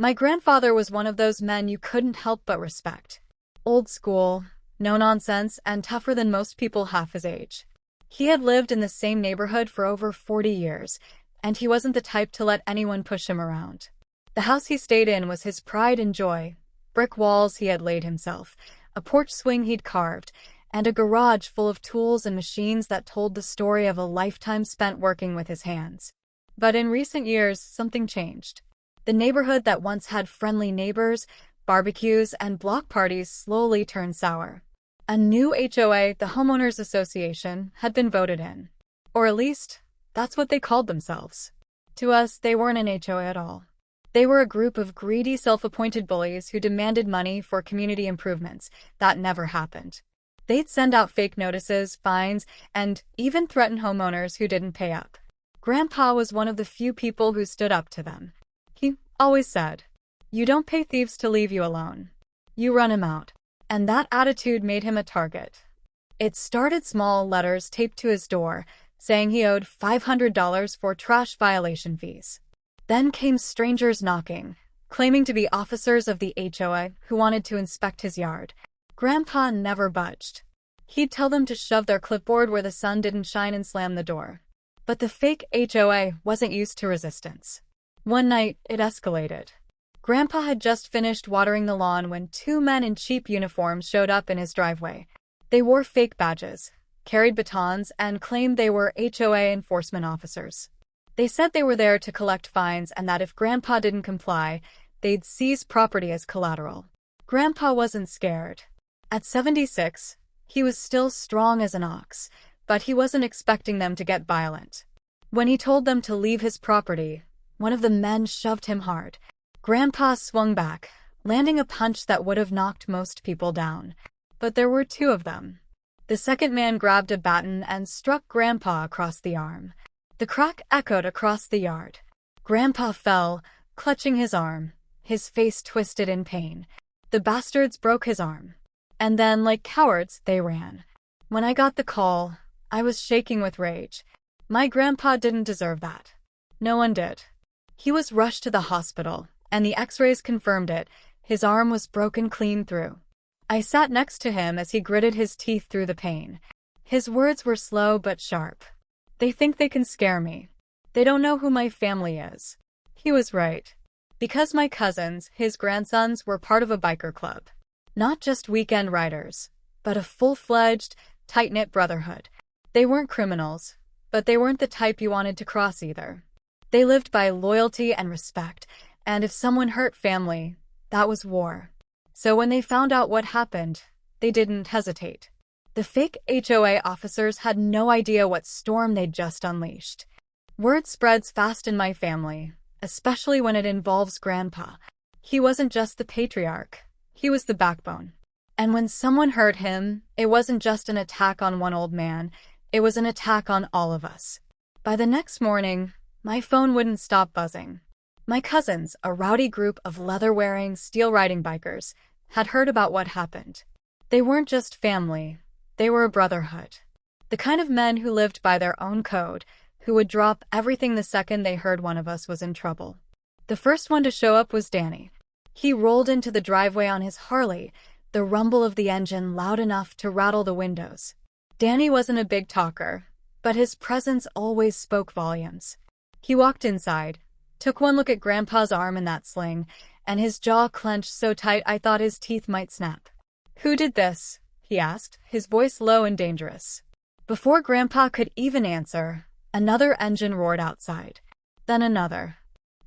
My grandfather was one of those men you couldn't help but respect. Old school, no nonsense, and tougher than most people half his age. He had lived in the same neighborhood for over 40 years, and he wasn't the type to let anyone push him around. The house he stayed in was his pride and joy, brick walls he had laid himself, a porch swing he'd carved, and a garage full of tools and machines that told the story of a lifetime spent working with his hands. But in recent years, something changed. The neighborhood that once had friendly neighbors, barbecues, and block parties slowly turned sour. A new HOA, the Homeowners Association, had been voted in. Or at least, that's what they called themselves. To us, they weren't an HOA at all. They were a group of greedy, self-appointed bullies who demanded money for community improvements that never happened. They'd send out fake notices, fines, and even threaten homeowners who didn't pay up. Grandpa was one of the few people who stood up to them. He always said, "You don't pay thieves to leave you alone. You run 'em out." And that attitude made him a target. It started small letters taped to his door, saying he owed $500 for trash violation fees. Then came strangers knocking, claiming to be officers of the HOA who wanted to inspect his yard. Grandpa never budged. He'd tell them to shove their clipboard where the sun didn't shine and slam the door. But the fake HOA wasn't used to resistance. One night, it escalated. Grandpa had just finished watering the lawn when two men in cheap uniforms showed up in his driveway. They wore fake badges, carried batons, and claimed they were HOA enforcement officers. They said they were there to collect fines and that if Grandpa didn't comply, they'd seize property as collateral. Grandpa wasn't scared. At 76, he was still strong as an ox, but he wasn't expecting them to get violent. When he told them to leave his property, one of the men shoved him hard. Grandpa swung back, landing a punch that would have knocked most people down. But there were two of them. The second man grabbed a baton and struck Grandpa across the arm. The crack echoed across the yard. Grandpa fell, clutching his arm, his face twisted in pain. The bastards broke his arm. And then, like cowards, they ran. When I got the call, I was shaking with rage. My grandpa didn't deserve that. No one did. He was rushed to the hospital, and the x-rays confirmed it. His arm was broken clean through. I sat next to him as he gritted his teeth through the pain. His words were slow but sharp. "They think they can scare me. They don't know who my family is." He was right. Because my cousins, his grandsons, were part of a biker club. Not just weekend riders, but a full-fledged, tight-knit brotherhood. They weren't criminals, but they weren't the type you wanted to cross either. They lived by loyalty and respect, and if someone hurt family, that was war. So when they found out what happened, they didn't hesitate. The fake HOA officers had no idea what storm they'd just unleashed. Word spreads fast in my family, especially when it involves Grandpa. He wasn't just the patriarch, he was the backbone. And when someone hurt him, it wasn't just an attack on one old man, it was an attack on all of us. By the next morning, my phone wouldn't stop buzzing. My cousins, a rowdy group of leather-wearing, steel-riding bikers, had heard about what happened. They weren't just family, they were a brotherhood. The kind of men who lived by their own code, who would drop everything the second they heard one of us was in trouble. The first one to show up was Danny. He rolled into the driveway on his Harley, the rumble of the engine loud enough to rattle the windows. Danny wasn't a big talker, but his presence always spoke volumes. He walked inside, took one look at Grandpa's arm in that sling, and his jaw clenched so tight I thought his teeth might snap. "Who did this?" he asked, his voice low and dangerous. Before Grandpa could even answer, another engine roared outside. Then another.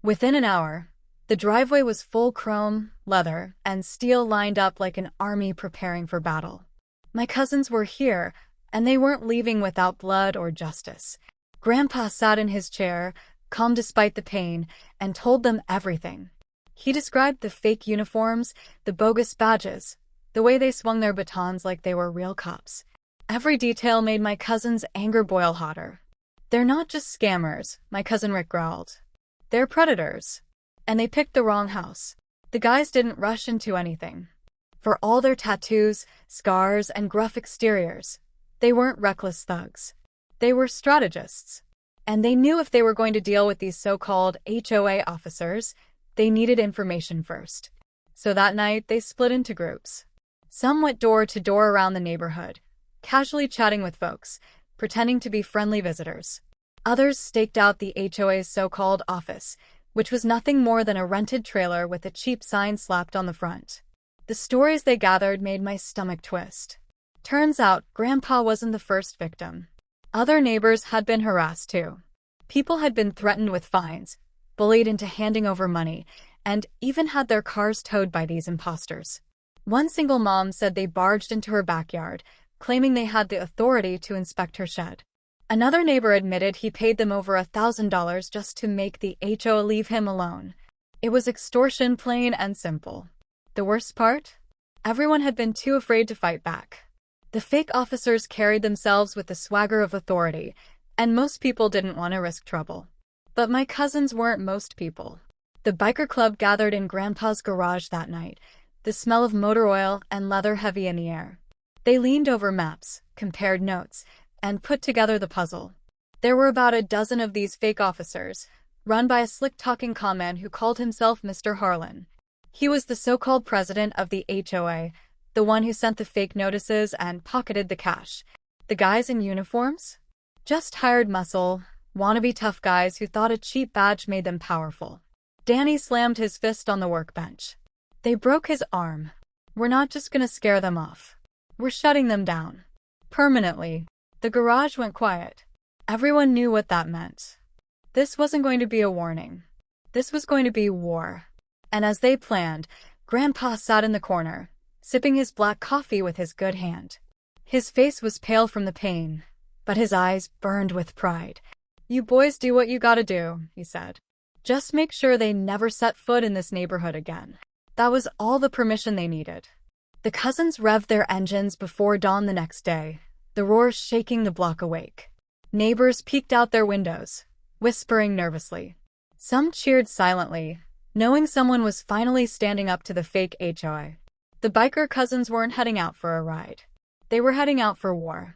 Within an hour, the driveway was full chrome, leather, and steel lined up like an army preparing for battle. My cousins were here, and they weren't leaving without blood or justice. Grandpa sat in his chair, calm despite the pain, and told them everything. He described the fake uniforms, the bogus badges, the way they swung their batons like they were real cops. Every detail made my cousin's anger boil hotter. "They're not just scammers," my cousin Rick growled. "They're predators. And they picked the wrong house." The guys didn't rush into anything. For all their tattoos, scars, and gruff exteriors, they weren't reckless thugs. They were strategists. And they knew if they were going to deal with these so-called HOA officers, They needed information first. So that night, they split into groups. Some went door to door around the neighborhood, casually chatting with folks, pretending to be friendly visitors. Others staked out the HOA's so-called office, which was nothing more than a rented trailer with a cheap sign slapped on the front. The stories they gathered made my stomach twist. Turns out, Grandpa wasn't the first victim. Other neighbors had been harassed too. People had been threatened with fines, bullied into handing over money, and even had their cars towed by these imposters. One single mom said they barged into her backyard, claiming they had the authority to inspect her shed. Another neighbor admitted he paid them over $1,000 just to make the HOA leave him alone. It was extortion, plain and simple. The worst part? Everyone had been too afraid to fight back. The fake officers carried themselves with the swagger of authority, and most people didn't want to risk trouble. But my cousins weren't most people. The biker club gathered in Grandpa's garage that night, the smell of motor oil and leather heavy in the air. They leaned over maps, compared notes, and put together the puzzle. There were about a dozen of these fake officers, run by a slick-talking conman who called himself Mr. Harlan. He was the so-called president of the HOA, the one who sent the fake notices and pocketed the cash. The guys in uniforms? Just hired muscle, wannabe tough guys who thought a cheap badge made them powerful. Danny slammed his fist on the workbench. They broke his arm. We're not just gonna scare them off. We're shutting them down. Permanently. The garage went quiet. Everyone knew what that meant. This wasn't going to be a warning. This was going to be war. And as they planned, Grandpa sat in the corner, sipping his black coffee with his good hand. His face was pale from the pain, but his eyes burned with pride. "You boys do what you gotta do," he said. "Just make sure they never set foot in this neighborhood again." That was all the permission they needed. The cousins revved their engines before dawn the next day, the roar shaking the block awake. Neighbors peeked out their windows, whispering nervously. Some cheered silently, knowing someone was finally standing up to the fake HOA. The biker cousins weren't heading out for a ride. They were heading out for war.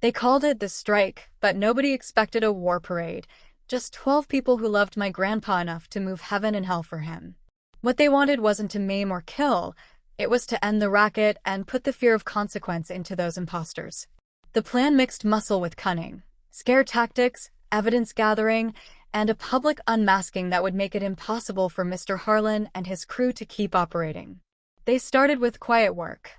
They called it the strike, but nobody expected a war parade. Just 12 people who loved my grandpa enough to move heaven and hell for him. What they wanted wasn't to maim or kill, it was to end the racket and put the fear of consequence into those imposters. The plan mixed muscle with cunning, scare tactics, evidence gathering, and a public unmasking that would make it impossible for Mr. Harlan and his crew to keep operating. They started with quiet work.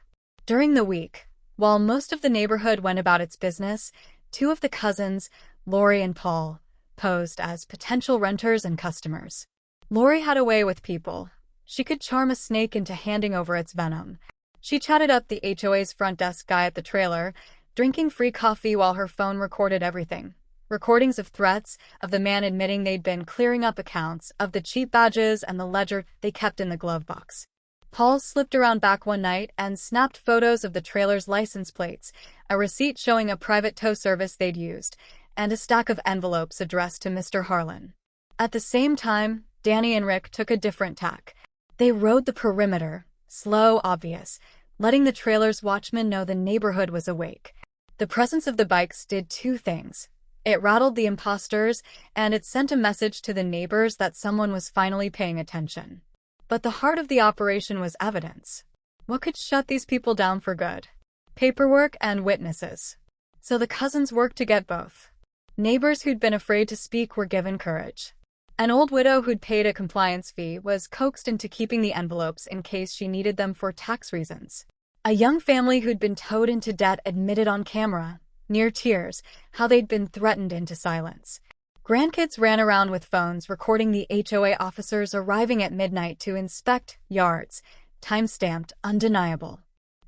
During the week, while most of the neighborhood went about its business, two of the cousins, Lori and Paul, posed as potential renters and customers. Lori had a way with people. She could charm a snake into handing over its venom. She chatted up the HOA's front desk guy at the trailer, drinking free coffee while her phone recorded everything. Recordings of threats, of the man admitting they'd been clearing up accounts, of the cheap badges and the ledger they kept in the glove box. Paul slipped around back one night and snapped photos of the trailer's license plates, a receipt showing a private tow service they'd used, and a stack of envelopes addressed to Mr. Harlan. At the same time, Danny and Rick took a different tack. They rode the perimeter, slow, obvious, letting the trailer's watchmen know the neighborhood was awake. The presence of the bikes did two things. It rattled the imposters, and it sent a message to the neighbors that someone was finally paying attention. But the heart of the operation was evidence. What could shut these people down for good? Paperwork and witnesses. So the cousins worked to get both. Neighbors who'd been afraid to speak were given courage. An old widow who'd paid a compliance fee was coaxed into keeping the envelopes in case she needed them for tax reasons. A young family who'd been towed into debt admitted on camera, near tears, how they'd been threatened into silence. Grandkids ran around with phones recording the HOA officers arriving at midnight to inspect yards, time-stamped, undeniable.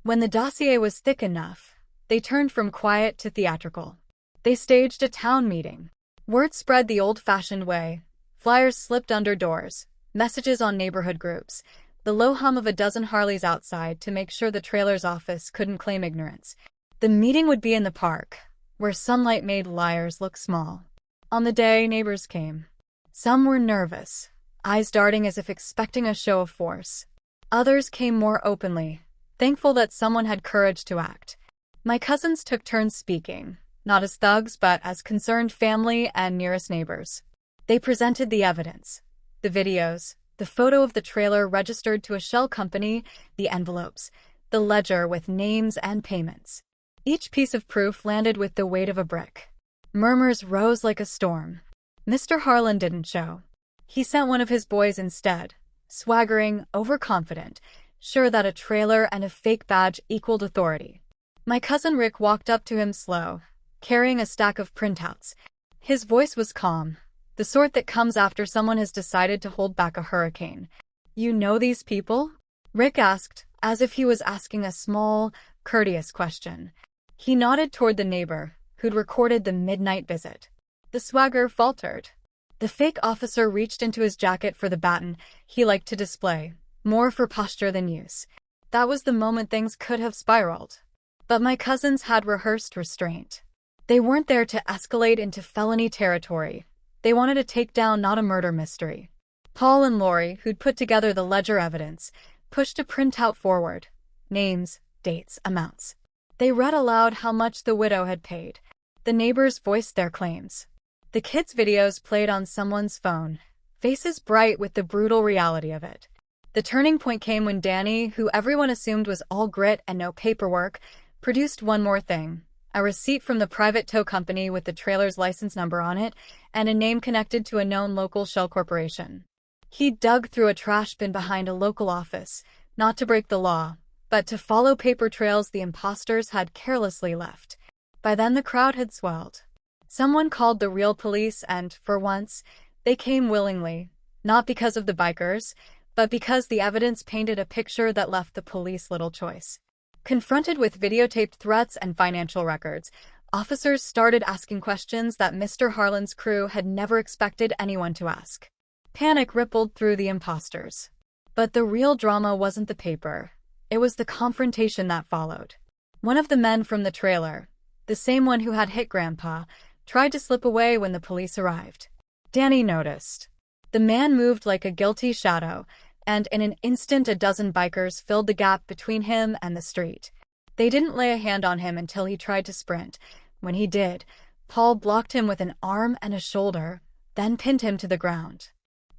When the dossier was thick enough, they turned from quiet to theatrical. They staged a town meeting. Word spread the old-fashioned way. Flyers slipped under doors, messages on neighborhood groups, the low hum of a dozen Harleys outside to make sure the trailer's office couldn't claim ignorance. The meeting would be in the park, where sunlight made liars look small. On the day, neighbors came. Some were nervous, eyes darting as if expecting a show of force. Others came more openly, thankful that someone had courage to act. My cousins took turns speaking, not as thugs but as concerned family and nearest neighbors. They presented the evidence, the videos, The photo of the trailer registered to a shell company, the envelopes, the ledger with names and payments. Each piece of proof landed with the weight of a brick. Murmurs rose like a storm. Mr. Harlan didn't show. He sent one of his boys instead, swaggering, overconfident, sure that a trailer and a fake badge equaled authority. My cousin Rick walked up to him slow, carrying a stack of printouts. His voice was calm, the sort that comes after someone has decided to hold back a hurricane. "You know these people?" Rick asked, as if he was asking a small, courteous question. He nodded toward the neighbor, who'd recorded the midnight visit. The swagger faltered. The fake officer reached into his jacket for the baton he liked to display, more for posture than use. That was the moment things could have spiraled. But my cousins had rehearsed restraint. They weren't there to escalate into felony territory. They wanted to take down not a murder mystery. Paul and Lori, who'd put together the ledger evidence, pushed a printout forward. Names, dates, amounts. They read aloud how much the widow had paid. The neighbors voiced their claims. The kids' videos played on someone's phone, faces bright with the brutal reality of it. The turning point came when Danny, who everyone assumed was all grit and no paperwork, produced one more thing. A receipt from the private tow company with the trailer's license number on it and a name connected to a known local shell corporation. He dug through a trash bin behind a local office, not to break the law, but to follow paper trails the imposters had carelessly left. By then the crowd had swelled. Someone called the real police and, for once, they came willingly, not because of the bikers, but because the evidence painted a picture that left the police little choice. Confronted with videotaped threats and financial records, officers started asking questions that Mr. Harlan's crew had never expected anyone to ask. Panic rippled through the imposters. But the real drama wasn't the paper. It was the confrontation that followed. One of the men from the trailer, the same one who had hit Grandpa, tried to slip away when the police arrived. Danny noticed. The man moved like a guilty shadow, and in an instant a dozen bikers filled the gap between him and the street. They didn't lay a hand on him until he tried to sprint. When he did, Paul blocked him with an arm and a shoulder, then pinned him to the ground.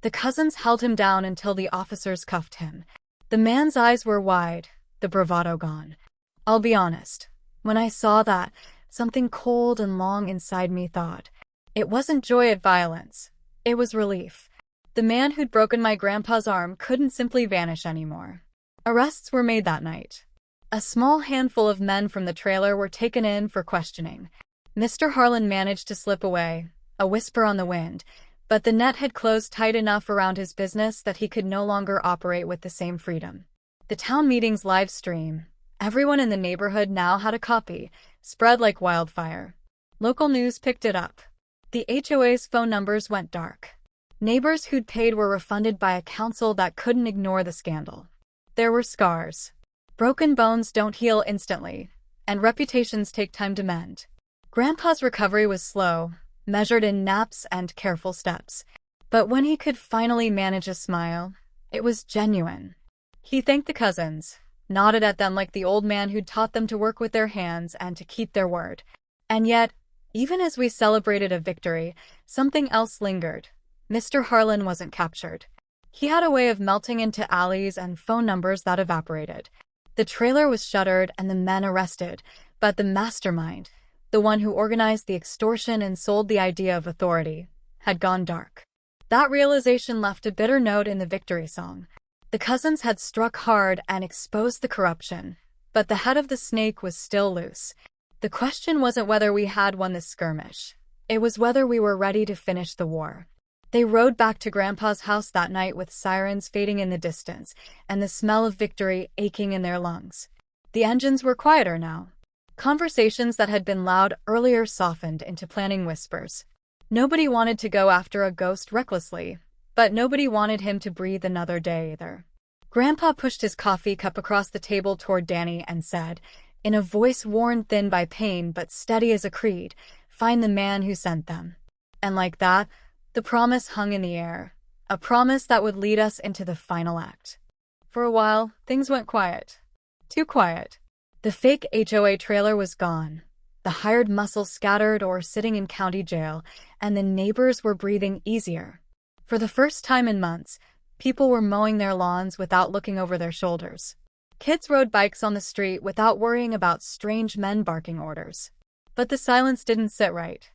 The cousins held him down until the officers cuffed him. The man's eyes were wide, the bravado gone. I'll be honest, when I saw that, something cold and long inside me thawed. It wasn't joy at violence. It was relief. The man who'd broken my grandpa's arm couldn't simply vanish anymore. Arrests were made that night. A small handful of men from the trailer were taken in for questioning. Mr. Harlan managed to slip away, a whisper on the wind, but the net had closed tight enough around his business that he could no longer operate with the same freedom. The town meeting's live stream. Everyone in the neighborhood now had a copy, spread like wildfire. Local news picked it up. The HOA's phone numbers went dark. Neighbors who'd paid were refunded by a council that couldn't ignore the scandal. There were scars. Broken bones don't heal instantly, and reputations take time to mend. Grandpa's recovery was slow, measured in naps and careful steps. But when he could finally manage a smile, it was genuine. He thanked the cousins, nodded at them like the old man who'd taught them to work with their hands and to keep their word. And yet, even as we celebrated a victory, something else lingered. Mr. Harlan wasn't captured. He had a way of melting into alleys and phone numbers that evaporated. The trailer was shuttered and the men arrested, but the mastermind, the one who organized the extortion and sold the idea of authority, had gone dark. That realization left a bitter note in the victory song. The cousins had struck hard and exposed the corruption, but the head of the snake was still loose. The question wasn't whether we had won this skirmish. It was whether we were ready to finish the war. They rode back to Grandpa's house that night with sirens fading in the distance and the smell of victory aching in their lungs. The engines were quieter now. Conversations that had been loud earlier softened into planning whispers. Nobody wanted to go after a ghost recklessly, but nobody wanted him to breathe another day either. Grandpa pushed his coffee cup across the table toward Danny and said, in a voice worn thin by pain but steady as a creed, "Find the man who sent them." And like that, the promise hung in the air, a promise that would lead us into the final act. For a while, things went quiet. Too quiet. The fake HOA trailer was gone. The hired muscle scattered or sitting in county jail, and the neighbors were breathing easier. For the first time in months, People were mowing their lawns without looking over their shoulders. Kids rode bikes on the street without worrying about strange men barking orders. But the silence didn't sit right.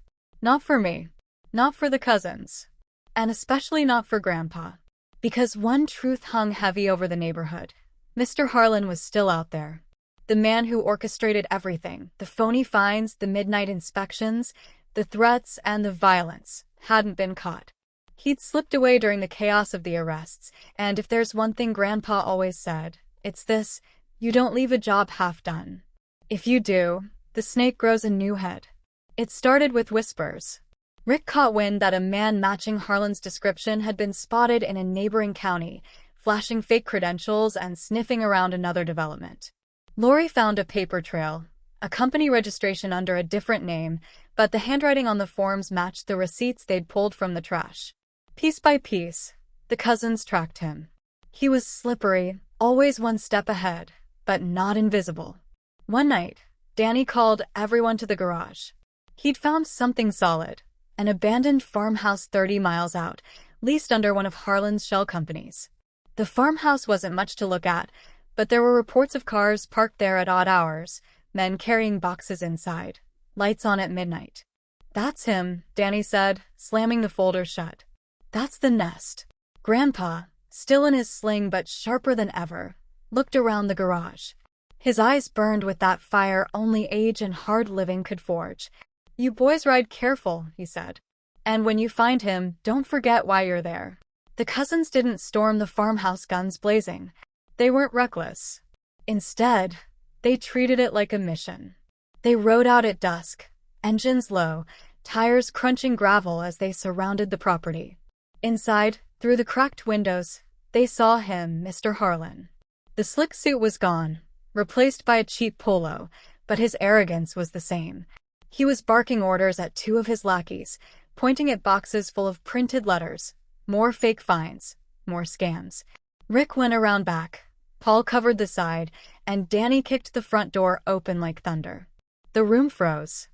Not for me. Not for the cousins. And especially not for Grandpa. Because one truth hung heavy over the neighborhood. Mr. Harlan was still out there. The man who orchestrated everything, the phony fines, the midnight inspections, the threats, and the violence, hadn't been caught. He'd slipped away during the chaos of the arrests, and if there's one thing Grandpa always said, it's this: you don't leave a job half done. If you do, the snake grows a new head. It started with whispers. Rick caught wind that a man matching Harlan's description had been spotted in a neighboring county, flashing fake credentials and sniffing around another development. Lori found a paper trail, a company registration under a different name, but the handwriting on the forms matched the receipts they'd pulled from the trash. Piece by piece, the cousins tracked him. He was slippery, always one step ahead, but not invisible. One night, Danny called everyone to the garage. He'd found something solid, an abandoned farmhouse 30 miles out, leased under one of Harlan's shell companies. The farmhouse wasn't much to look at, but there were reports of cars parked there at odd hours, men carrying boxes inside, lights on at midnight. "That's him," Danny said, slamming the folder shut. "That's the nest." Grandpa, still in his sling but sharper than ever, looked around the garage. His eyes burned with that fire only age and hard living could forge. "You boys ride careful," he said. "And when you find him, don't forget why you're there." The cousins didn't storm the farmhouse guns blazing. They weren't reckless. Instead, they treated it like a mission. They rode out at dusk, engines low, tires crunching gravel as they surrounded the property. Inside, through the cracked windows, they saw him, Mr. Harlan. The slick suit was gone, replaced by a cheap polo, but his arrogance was the same. He was barking orders at two of his lackeys, pointing at boxes full of printed letters. More fake fines, more scams. Rick went around back. Paul covered the side, and Danny kicked the front door open like thunder. The room froze.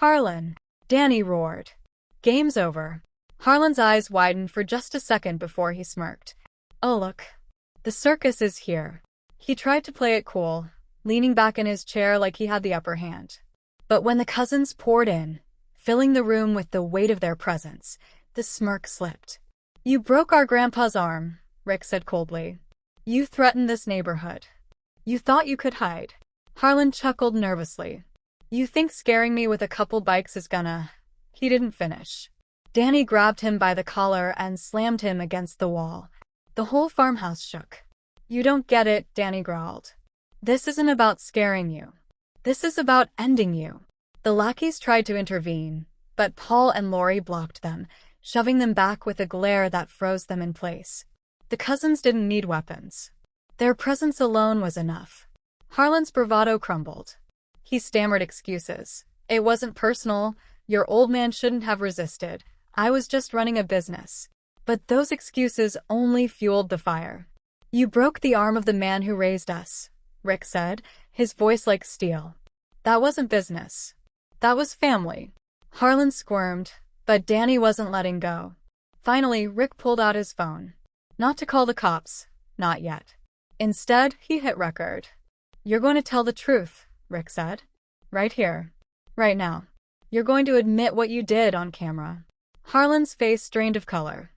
"Harlan!" Danny roared. "Game's over." Harlan's eyes widened for just a second before he smirked. "Oh look. The circus is here." He tried to play it cool, leaning back in his chair like he had the upper hand. But when the cousins poured in, filling the room with the weight of their presence, the smirk slipped. "You broke our grandpa's arm," Rick said coldly. "You threatened this neighborhood. You thought you could hide." Harlan chuckled nervously. "You think scaring me with a couple bikes is gonna—" He didn't finish. Danny grabbed him by the collar and slammed him against the wall. The whole farmhouse shook. "You don't get it," Danny growled. "This isn't about scaring you. This is about ending you." The lackeys tried to intervene, but Paul and Lori blocked them, shoving them back with a glare that froze them in place. The cousins didn't need weapons. Their presence alone was enough. Harlan's bravado crumbled. He stammered excuses. "It wasn't personal. Your old man shouldn't have resisted. I was just running a business." But those excuses only fueled the fire. "You broke the arm of the man who raised us," Rick said, his voice like steel. "That wasn't business. That was family." Harlan squirmed, but Danny wasn't letting go. Finally, Rick pulled out his phone. Not to call the cops, not yet. Instead, he hit record. "You're going to tell the truth," Rick said. "Right here. Right now. You're going to admit what you did on camera." Harlan's face drained of color.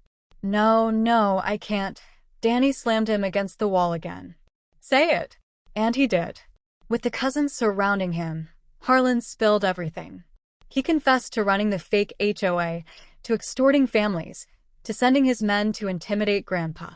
No, I can't." Danny slammed him against the wall again. "Say it." And he did. With the cousins surrounding him, Harlan spilled everything. He confessed to running the fake HOA, to extorting families, to sending his men to intimidate Grandpa.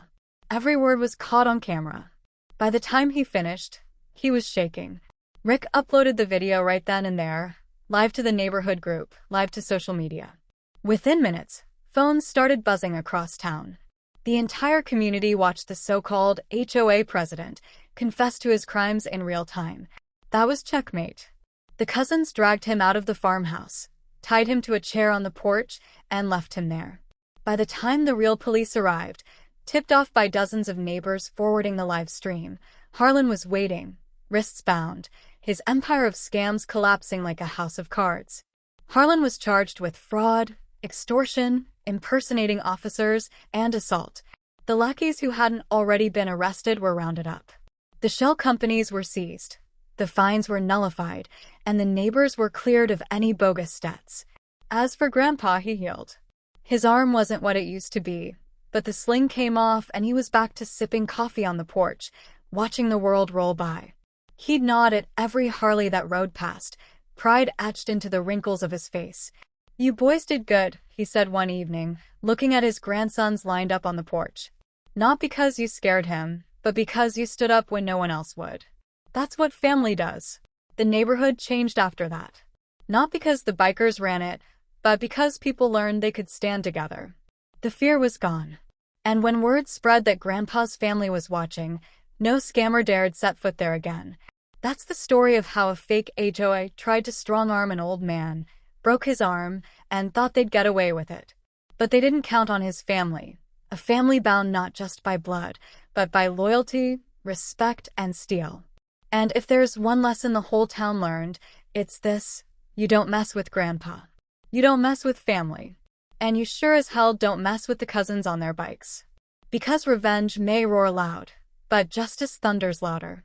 Every word was caught on camera. By the time he finished, he was shaking. Rick uploaded the video right then and there, live to the neighborhood group, live to social media. Within minutes, phones started buzzing across town. The entire community watched the so-called HOA president confess to his crimes in real time. That was checkmate. The cousins dragged him out of the farmhouse, tied him to a chair on the porch, and left him there. By the time the real police arrived, tipped off by dozens of neighbors forwarding the live stream, Harlan was waiting, wrists bound, his empire of scams collapsing like a house of cards. Harlan was charged with fraud, extortion, impersonating officers, and assault. The lackeys who hadn't already been arrested were rounded up. The shell companies were seized. The fines were nullified, and the neighbors were cleared of any bogus debts. As for Grandpa, he healed. His arm wasn't what it used to be, but the sling came off and he was back to sipping coffee on the porch, watching the world roll by. He'd nod at every Harley that rode past, pride etched into the wrinkles of his face. "You boys did good," he said one evening, looking at his grandsons lined up on the porch. "Not because you scared him, but because you stood up when no one else would. That's what family does." The neighborhood changed after that. Not because the bikers ran it, but because people learned they could stand together. The fear was gone. And when word spread that Grandpa's family was watching, no scammer dared set foot there again. That's the story of how a fake HOA tried to strong-arm an old man, broke his arm, and thought they'd get away with it. But they didn't count on his family, a family bound not just by blood, but by loyalty, respect, and steel. And if there's one lesson the whole town learned, it's this: you don't mess with Grandpa. You don't mess with family. And you sure as hell don't mess with the cousins on their bikes. Because revenge may roar loud, but justice thunders louder.